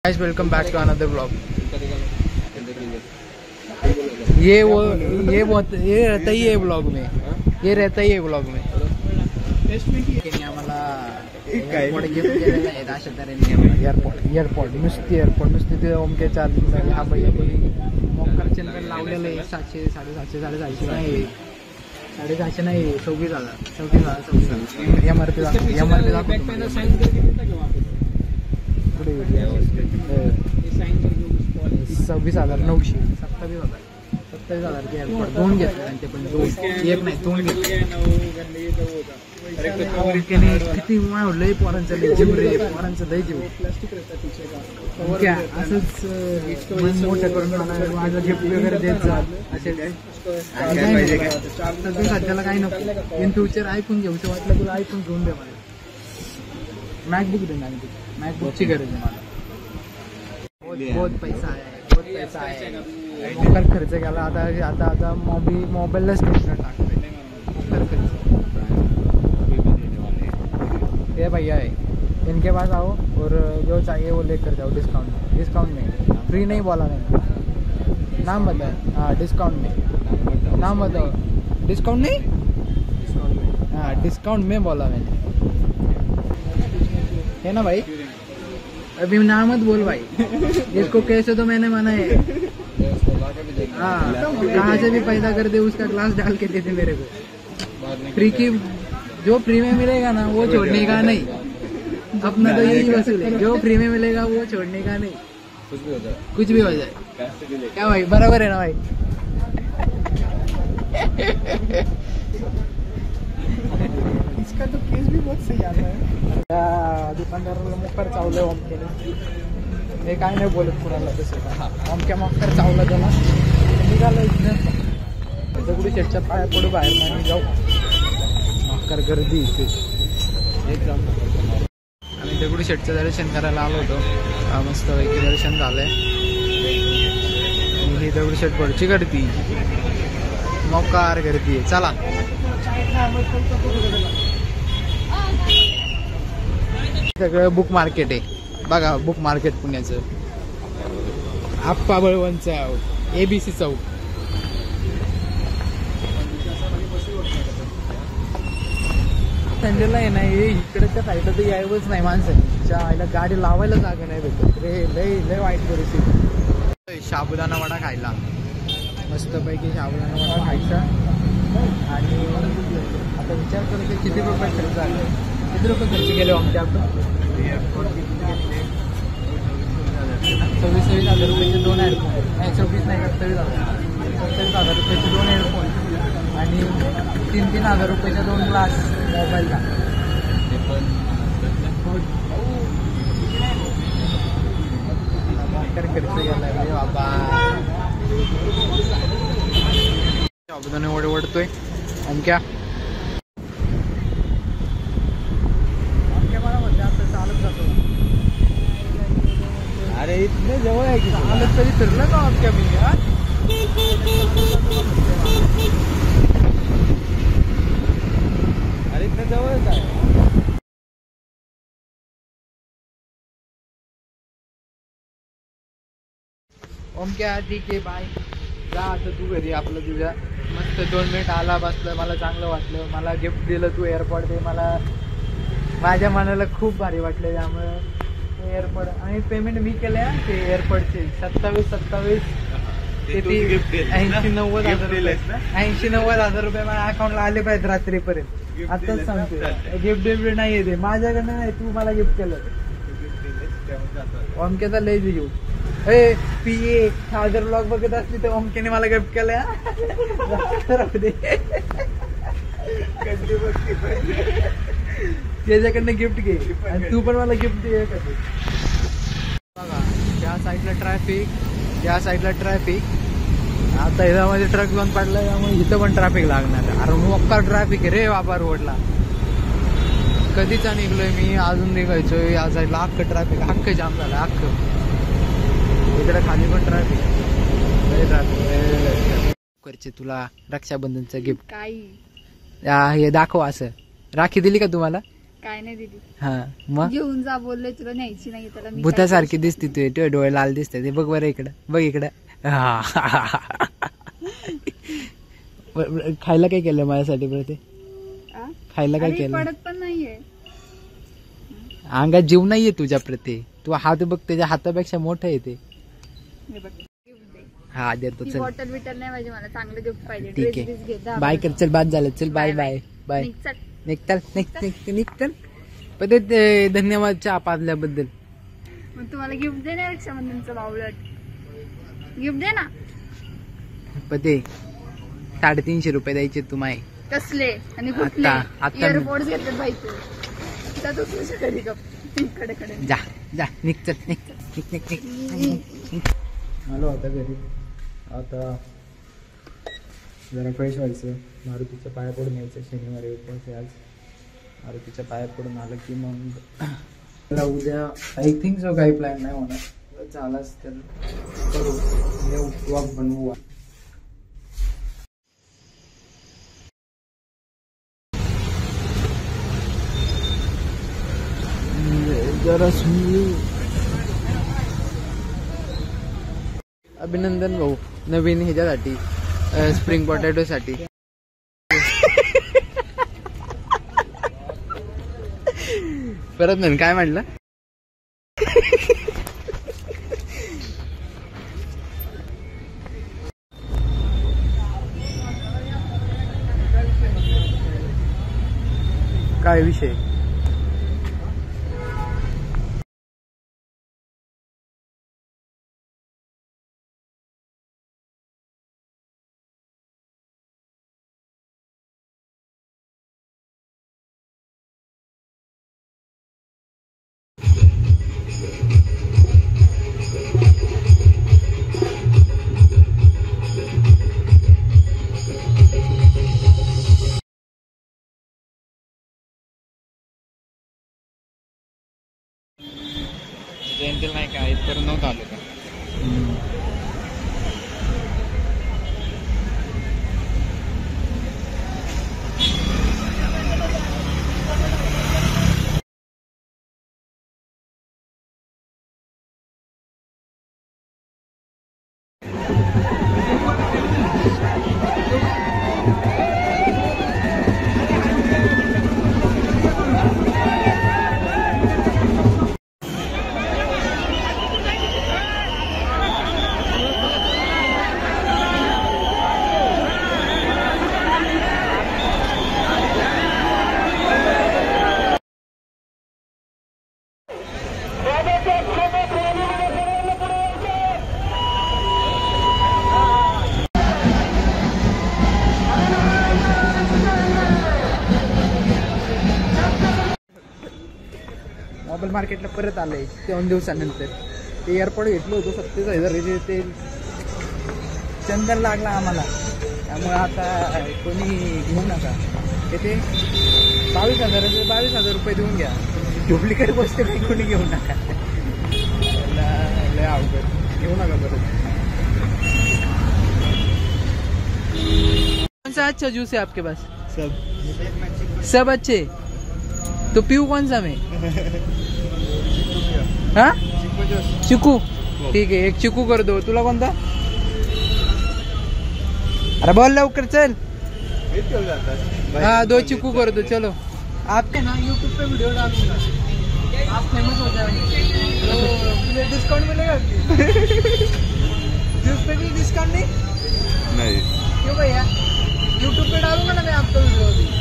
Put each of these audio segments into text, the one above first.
Guys welcome back to another blog. ये रहता ही है ब्लॉग में, ये रहता ही है ब्लॉग में। आम्हाला एअरपोर्ट गिफ्ट केलेलं आहे अशा तऱ्हेने। एअरपोर्ट नुसती ते ओमके चार्जिंग हा भैया मोकर चॅनल लावलेलं आहे। 700 750 750 नाही 750 नाही 24,000 एमआरपी पुढे 26,900 27,000 एअरपोर्ट दोन घेतले त्यांचे, पण एक नाही दोन घेतले। किती लय पोरांचं लय जीव रे, पोरांचं लय जीव असंच मोठं करून मला माझं गिफ्ट वगैरे देत जा असे सध्याला काही नको। इन फ्युचर आयफोन घेऊचं वाटलं तुला आयफोन घेऊन दे, मला मॅकबुक दे। मॅकबुकची गरज आहे मला। बहुत पैसा आहे मोकर खर्च केला। आता मोबाईललाच टाकतोय मोकर खर्च। ये भैया है, इनके पास आओ और जो चाहिए वो लेकर जाओ। डिस्काउंट में फ्री नहीं बोला मैंने, नाम बताए। हाँ डिस्काउंट में नाम बताओ। डिस्काउंट नहीं, हाँ डिस्काउंट में बोला मैंने, है ना भाई। अभी नाम मत बोल भाई, इसको कैसे तो मैंने मना है। हाँ कहाँ से भी पैदा कर दे, उसका ग्लास डाल के दे दे मेरे को। फ्री की जो फ्री में मिलेगा ना वो छोड़ने का नहीं, अपना तो यही वसूल है। जो फ्री में मिलेगा वो छोड़ने का नहीं, कुछ भी हो जाए। क्या भाई बराबर है ना भाई। इसका तो केस भी बहुत सही आता है। दुकानदाराला मोकर चावलं ओमकेने, हे काय नाही बोलत कुणाला तसं। ओमक्या मोकर चावलं त्याला, निघालं इथनं दगडू शेटच्या पाया पुढे बाहेर नाही जाऊ। मोकर गर्दी इथे आम्ही दगडू शेटचं दर्शन करायला आलो होतो। मस्त पैकी दर्शन झालंय। ही दगडू शेट पुढची गर्दी, मोकार गर्दी आहे। चला सगळं बुक मार्केट आहे बघा, बुक मार्केट पुण्याचं। आप्पा बळवंतचं ABC चौक। संडेला आहे ना, इकडच्या साईडला तर यायवंच नाही माणसांच्या आईला, गाडी लावायला जागा नाही भेटत रे। लय वाईट परिस्थिती। साबुदाणा वडा खायला, मस्तपैकी साबुदाणा वडा खायचा। आणि आता विचार करतो किती रुपये खर्च झाले, किती रुपये खर्च केले आमच्या आपण। 26,000 रुपयाचे 2 हेडफोन, नाही 26 नाही 27,000 रुपयाचे 2 हेडफोन आणि 3,000 रुपयाचे 2 ग्लास मोबाईलला। खर्च गेला रे बाबा। साबुदाणे वडे वडतोय आमक्या मला म्हणते आता चालत जातो। अरे इतने जवळ आहे की चालत तरी फिरलं का आमक्या मी। अरे इतने जवळच आहे। ओमक्या ठीक आहे बाय, जा आता तू घरी आपलं तुझ्या। मस्त 2 मिनिट आला बसलं, मला चांगलं वाटलं। मला गिफ्ट दिलं तू एअरपोर्ट ते, मला माझ्या मनाला खूप भारी वाटलं। त्यामुळे एअरपोर्ट आणि पेमेंट मी केलं ते एअरपोर्टचे 27 किती 80-90,000 रुपये माझ्या अकाउंटला आले पाहिजेत रात्रीपर्यंत। आताच सांगतो गिफ्ट नाही येते माझ्याकडनं, नाही तू मला गिफ्ट केलं। ओमक्याचा लय जीव। PA सागर ब्लॉग बघत असली तर ओमकेने मला गिफ्ट केलं। त्याच्याकडनं गिफ्ट घे आणि तू पण मला गिफ्ट दे। बघा त्या साईडला ट्रॅफिक, आता ह्यामध्ये ट्रक बंद पडला त्यामुळे इथं पण ट्रॅफिक लागणार। अरे मोकार ट्रॅफिक आहे रे बाबा रोडला। कधीचा निघलोय मी, अजून निघायचोय। या साईडला अख्खं ट्रॅफिक, अख्खं जाम झालं अख्खं। इकडे खाली पण ट्रॅफिक। करचे तुला रक्षाबंधनचं गिफ्ट काय हे दाखव। असं राखी दिली का तुम्हाला? काय नाही दिली. हा मग घेऊन जा बोलले तुला न्यायची नाही त्याला. मी भूतासारखी दिसते तू, डोळे लाल दिसते ते. बघ बरं इकडं, बघ इकडं. खायला काय केलं माझ्यासाठी बरं ते? खायला काय केलं? पडत पण नाहीये अंगात जीव नाहीये तुझ्या प्रती. तू हात बघ, त्याच्या हातापेक्षा मोठं आहे ते. हा देतो. चल बॉटल बिटल नाही पाहिजे मला, चांगलं गिफ्ट पाहिजे. ठीक आहे, बाय कर. चल बाद झालं. चल बाय बाय बाय. निघताल पण ते धन्यवाद चहा पाजल्याबद्दल. मग तुम्हाला गिफ्ट दे ना रक्षाबंधनचं बावळट. गिफ्ट दे ना. पण ते 350 रुपये द्यायचे तुम्हाला. कसले आणि कुठले? एअरपोर्ट घेतले बाई तू. जा जा निघ. चल निघ. आलो आता घरी. आता जरा फ्रेश व्हायचं. मारुतीच्या पाया पडून यायचं. शनिवारी उपवास आहे आज. मारुतीच्या पाया पडून आलं की मग उद्या आय थिंक सो काही प्लॅन नाही होणार. झालाच तर करू. वॉक बनवू. जरा अभिनंदन भाऊ नवीन ह्याच्यासाठी, स्प्रिंग पोटॅटो साठी. परत म्हण काय म्हटलं? काय विषय? जयंतीला नाही का इथपर्यंत नव्हतं आलो का? मोबाईल मार्केटला परत आलंय 2 दिवसानंतर. ते एअरपोर्ट घेतलं होतं 27,000. ते चंदन लागला आम्हाला, त्यामुळे आता कोणी घेऊ नका. ते 22,000 रुपये देऊन घ्या. डुप्लिकेट गोष्ट काही कोणी घेऊ नका. लय अवघड, घेऊ नका परत. कौन सा अच्छा जूस है आपके पास? सब अच्छे. तो पीऊ कौन सा मैं? हाँ चिकू. ठीक है, एक चिकू कर दो. तुला कोणता? अरे बोल लवकर चल. हाँ 2 चिकू कर दो. चलो आपके ना यूट्यूब पे वीडियो डालूंगा, आप फेमस हो जाएंगे तो मुझे डिस्काउंट मिलेगा. जूस पे भी डिस्काउंट नहीं? क्यों भैया? यूट्यूब पे डालूंगा ना मैं आपका वीडियो.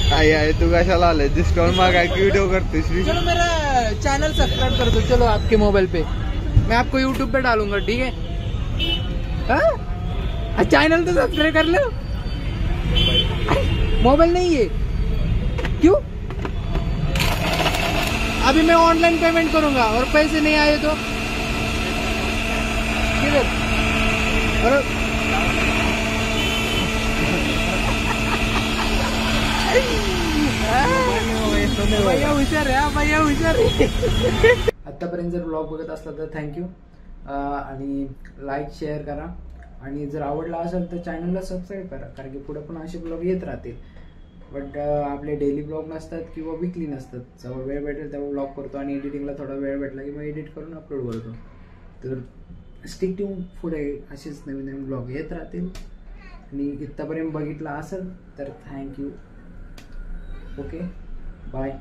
अभी आहे तू कशाला आले डिस्काउंट मागा की वीडियो करते? चलो मेरा चैनल सब्सक्राइब कर दो. चलो आपके मोबाइल पे मैं आपको यूट्यूब पे डालूंगा. ठीक है? चैनल तो सब्सक्राइब कर लो. मोबाइल नहीं है क्यों? अभी मैं ऑनलाइन पेमेंट करूंगा और पैसे नहीं आए तो किधर? भैया हुशार आहे. भैया हुशार आहे. आतापर्यंत जर ब्लॉग बघत असला तर थँक्यू. आणि लाईक शेअर करा. आणि जर आवडला असेल तर चॅनलला सबस्क्राईब करा, कारण की पुढे पण असे ब्लॉग येत राहतील. बट आपले डेली ब्लॉग नसतात किंवा विकली नसतात. जेव्हा वेळ भेटेल तेव्हा ब्लॉग करतो आणि एडिटिंगला थोडा वेळ भेटला की मग एडिट करून अपलोड करतो. तर स्टिक टू पुढे असेच नवीन नवीन ब्लॉग येत राहतील. आणि इथंपर्यंत बघितला असेल तर थँक्यू. Okay bye.